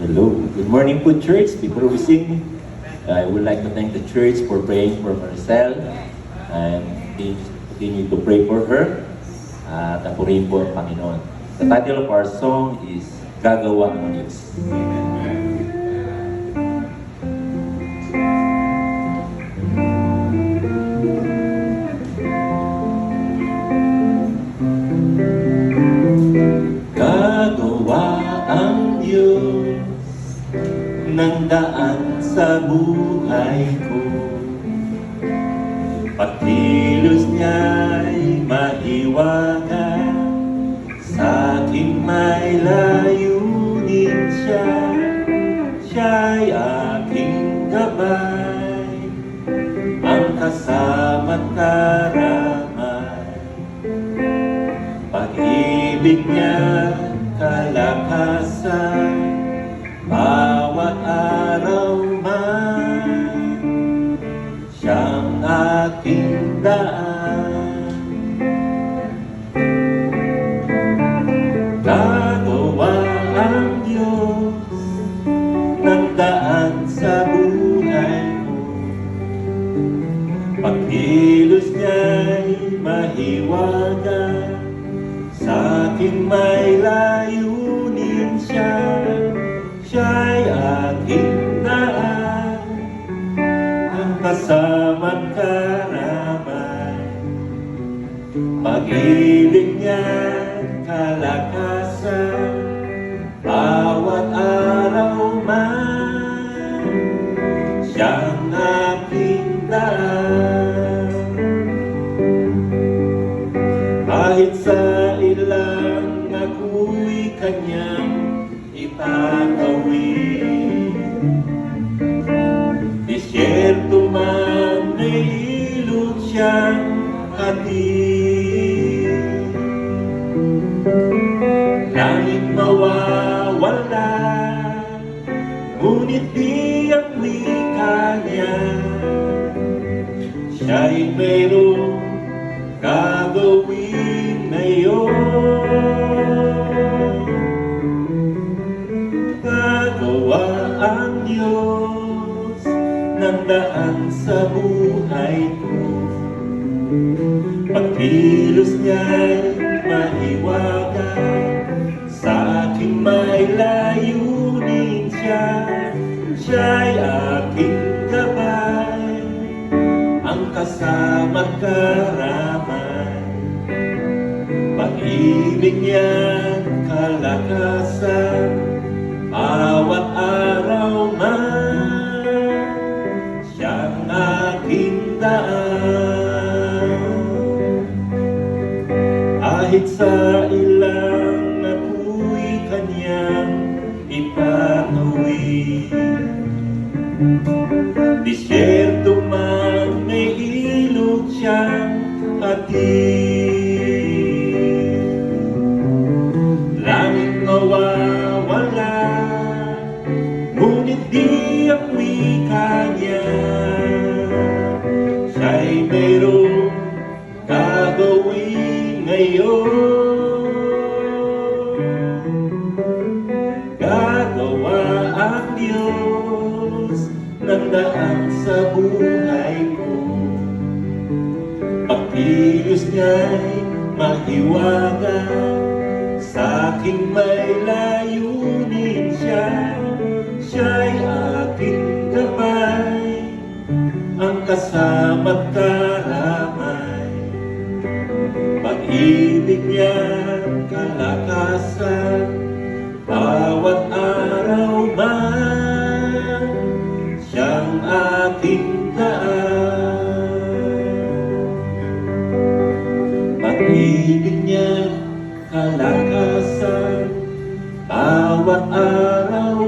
Hello. Good morning po, church. Before we sing, I would like to thank the church for praying for Maricel and continue to pray for her at purihin po ang Panginoon. The title of our song is Gagawa ng Diyos. Gagawa ang Diyos ng daan sa buhay ko. Pagkilos niya'y mahiwaga, sa aking may layunin siya. Siya'y aking gabay, ang kasama't karamay. Pag-ibig niya kalakasan, bawat araw man, siyang aking daan. Gagawa ang Diyos ng daan sa buhay mo. Pagkilos niya'y mahiwaga, sa aking may layunin siya. Siya'y aking daan, ang kasama't karamay. Pag-ibig niya't kalakasan, bawat araw man, siyang aking daan. Kahit sa ilang ako'y kanyang ipatawid, disyerto man may ilog siyang hatid. Langit mawawala, ngunit di ang wika niya. Siya'y mayroong gagawin ngayon. Gagawa ang Diyos ng daan sa buhay ko. Pagkilos niya'y mahiwaga, sa aking may layunin siya. Siya'y aking gabay, ang kasama't karamay. Pag-ibig niya't kalakasan, bawat araw man, siyang aking daan. Kahit sa ilang ako'y kanyang ipatawid, disyerto man may ilog siyang hatid. Langit mawawala, ngunit di ang wika niya. Siya'y mayroong gagawin ngayon. Gagawa ang Diyos ng daan sa buhay ko. Pagkilos niya'y mahiwaga, sa aking may layunin siya. Siya'y aking gabay, ang kasama't karamay. Pag-ibig niya't kalakasan, bawat araw man, siyang aking daan. Pag-ibig niya't kalakasan, bawat araw